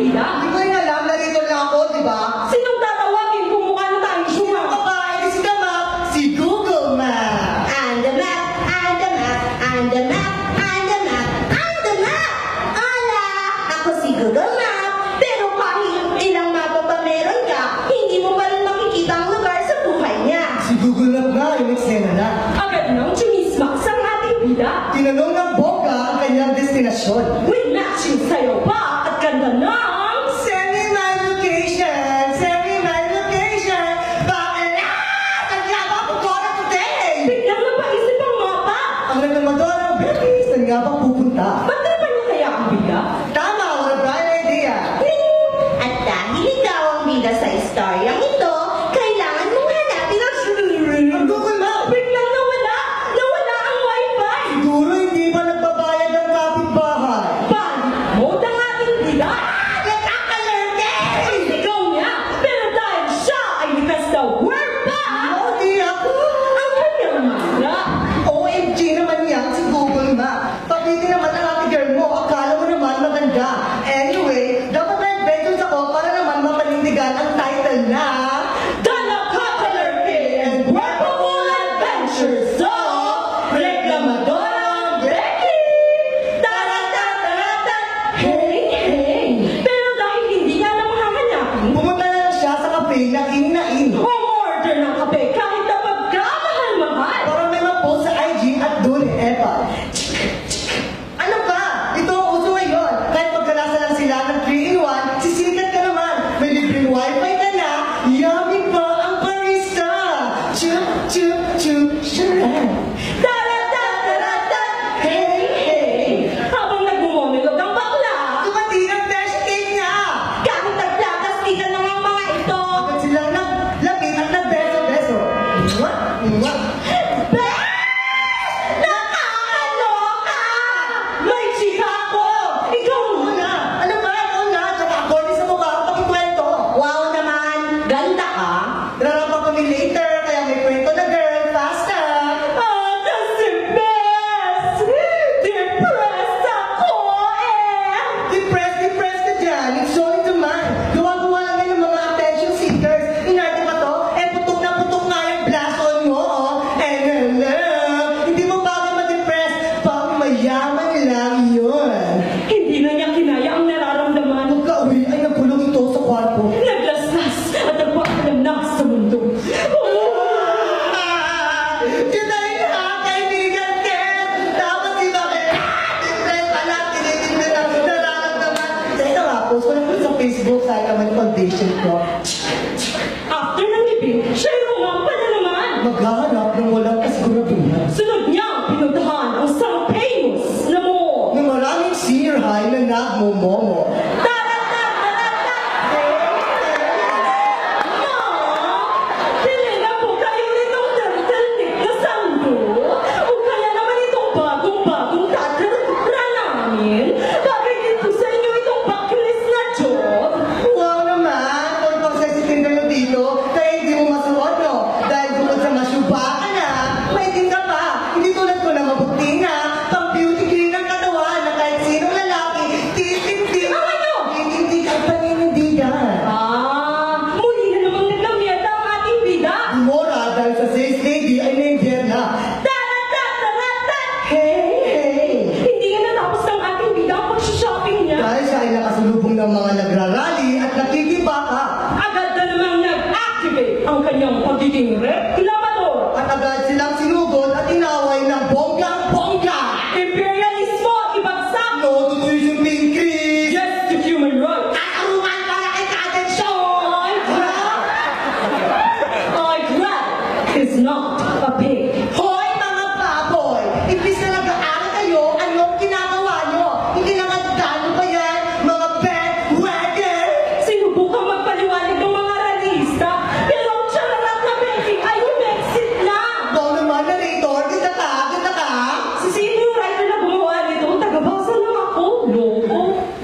bida? Hindi ko rin alam, narito lang ako, di ba? Sinong tatawagin kung mukha na tayong Sino syuma? ka ba? It is the map, si Google Map. And the map, and the map, and the map, and the map, and the map! Ala! Ako si Google Map, pero kahit ilang mapa pa meron ka, hindi mo pa rin makikita ang lugar sa buhay niya. Si Google Map nga, yung eksena na. Agad nang chumismak sa ating bida. Tinanong ng bongga ang kanyang destinasyon. With matching sayo pa at ganda ng... Send me my location, send me my location. Bakala! Saan nga ba ako gonna today? Biglang napaisip ang mapa. Ang nagmamadora, baby, saan nga ba pupunta? Ba't na niya kaya ang bida? Tama, what a bright idea. At dahil ikaw ang bida sa istoryang ito, kailangan mong hanapin ang Ang Google Map! Biglang nawala! Nawala ang wifi! Siguro hindi pa nagbabayad ang kapitbahay. Mode ang ating bida! nakakalerte! Sigaw niya! Pero dahil siya ay likas na word pa! Hindi ako. Ang kanyang manga! OMG naman yan si Google Map. Pagiti naman ang ate girl mo, akala mo naman maganda. Anyway, dapat na-adventures ako para naman mapanindigan ang title na The Nakakalerte and Workable Adventures of Reklamadora Becky! Taratatarat! Hey, hey! Pero dahil hindi niya alam hahanapin, pumunta na lang siya sa cafe na in. umorder ng kape kahit na pagkamahal-mahal! Para may ma-post sa IG at doon epa. Ano ba? Ito ang uso ngayon. Kahit magkalasa lang sila ng 3-in-1, sisikat ka naman. May libreng wifi ka na, yummy pa ang barista. Chup, chup, chup, sure. Taratatarat! Hey, hey! Habang nagmumonolog ang bakla, Tumati ang dash cake niya. Kahit naglakas, di ka lang ang mga ito! Agad silang naglapit at nagbeso-beso. Mwah, mwah. Nakakaloka! may chika ko! Ikaw muna! Ano ba? Ikaw na. Tsaka according sa mukha, pakikwento. Wow naman! Ganda ka! Nararamang kami later, kaya may kwento na girl. Faster. Kasi best! Depressed ako eh! Depressed ka dyan. It's only the man. Gawa-gawa lang yan ng mga attention seekers. Inarte pa to? Putok na nga yung blast on mo, oh. And hello. Hindi mo bagay ma-depress. Pang mayaman lang yun. Hindi na niya kinaya ang nararamdaman. Pagka-uwi ay nagkulong ito sa kwarto. Naglaslas at nagpaalam na sa mundo. Yun na rin ha, kaibigan Ken. Dapat si Bakit. Depressed pala. Tinitingnan ang nararamdaman. Teka nga, post ko na po sa Facebook sa naman foundation ko. After ng libing, siya ay rumampa na naman. Maghahanap ng walang kasiguraduhan. Sunod niya ang pinuntahan ang isang famous na mo. Ng maraming senior high na nagmumomo. Tinila po kayo nitong tertelnik na sando. O kaya naman itong bagong-bagong tatrara namin. Bagay din po sa inyo itong backlist na job. Wow naman! Kung pagsasasin kayo dito, kaya hindi mo masuot, no? Dahil bukod sa masyuba ka na, may ka pa. Hindi tulad ko na mabuti na, pang beauty queen ng katawan na kahit sinong lalaki, titindig. Ano? Titindig ang paninindigan. Muli na namang naglamyata ang ating bida. Mora dahil sa sales lady ay naindiyan na. Hey, hey! Hindi nga natapos ng ating bida ang pag-shopping niya. Dahil siya ay nakasalubong ng mga nagrarally at nakikibaka. Agad na namang nag-activate ang kanyang pagiging reklamador. At agad silang sinugod at inaway ng bonggang-bongga. Imperialismo, ibagsak. No to tuition increase. Yes to human rights. Katarungan para kay Kadensyon! I grab is not a pig. Hoy mga baboy! Imbis na nag-aaral kayo, anong ginagawa nyo? Hindi na magdano pa yan, mga bandwagon! Sinubukang magpaliwanag ng mga ralista, pero ang chararat na Becky ay umexit na. Ikaw naman, narrator, ganda ka, ganda ka! Si sino yung writer na gumawa nito? Tagabasa lang ako. Loko.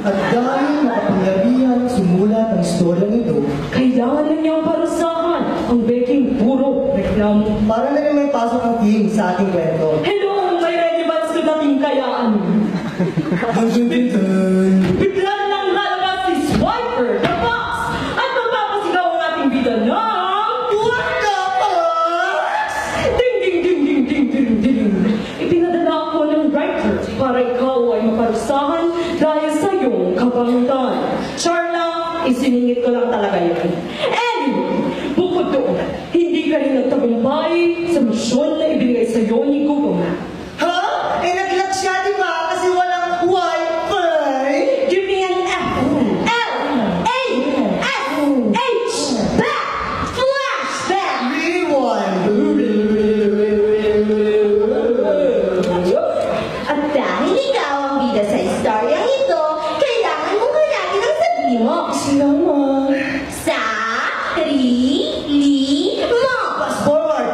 At dahil makapangyarihan sumulat ang istorya nito, Kailangan na niyang parusahan ang Becky puro reklamo. para na rin may pasok ang team sa ating kwento. Hello, may relevance ko dating kayaan. Ang sundin Bigla lang lalabas si Swan. Gopher, the Fox, at magpapasigaw ang ating bida ng What the fuck? ding ding ding ding ding ding ding. Ipinadala ako ng writer para ikaw ay maparusahan dahil sa iyong kabangutan. Charla, isiningit ko lang talaga yun. Anyway, bukod doon, hindi ka rin nagtagumpay sa misyon na ibinigay sa iyo ni Google Map. Ha? Eh, nag-lag siya, di ba? Kasi walang wifi. Give me an F, L, A, S, H, back, flashback. Rewind. At dahil ikaw ang bida sa istoryang ito, kailangan mong hanapin ang sabi mo. Sila mo. Sa, ri, mo. Fast forward.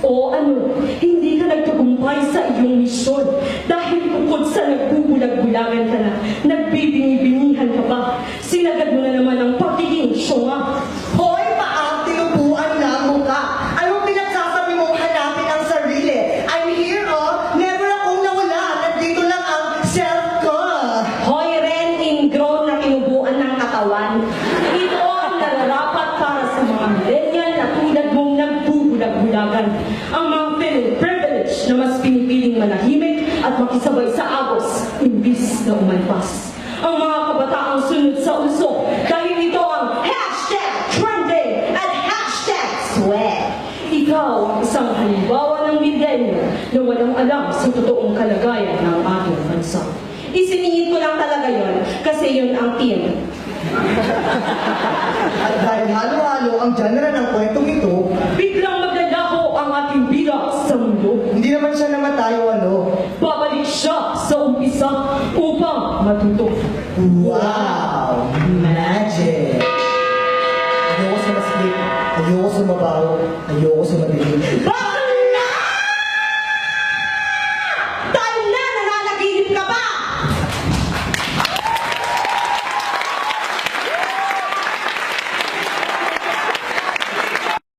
O ano, hindi ka nagtagumpay sa iyong misyon dahil bukod sa nagbubulag-bulagan ka na, nagbibingi-binihan ka pa, sinagad mo na naman ang pagiging syunga. Hoy, paang tinubuan na mo ka. Anong pinagsasabi mong hanapin ang sarili? I'm here, oh. Never akong nawala. Nandito lang ang self ko. Hoy, Ren, ingrown na tinubuan ng katawan. Ito ang nararapat para sa mga millennial na tulad mong nagbubulag-bulagan. Ang mga feeling privilege na mas pinipiling manahimik at makisabay sa agos, imbis na umalpas. Ang mga kabataang sunod sa uso dahil ito ang Hashtag trending at hashtag sweat. ikaw ang isang halimbawa ng millennial na walang alam sa totoong kalagayan ng ating bansa. Isiningit ko lang talaga yon kasi yun ang team. At dahil halo-halo ang genre ng kwentong ito, Biglang maglalaho ang ating bida sa mundo. hindi naman siya namatay o ano. Babalik siya sa umpisa upang matuto. Wow! Magic! Ayoko sa masikip, ayoko sa mabaho, ayoko sa madilim.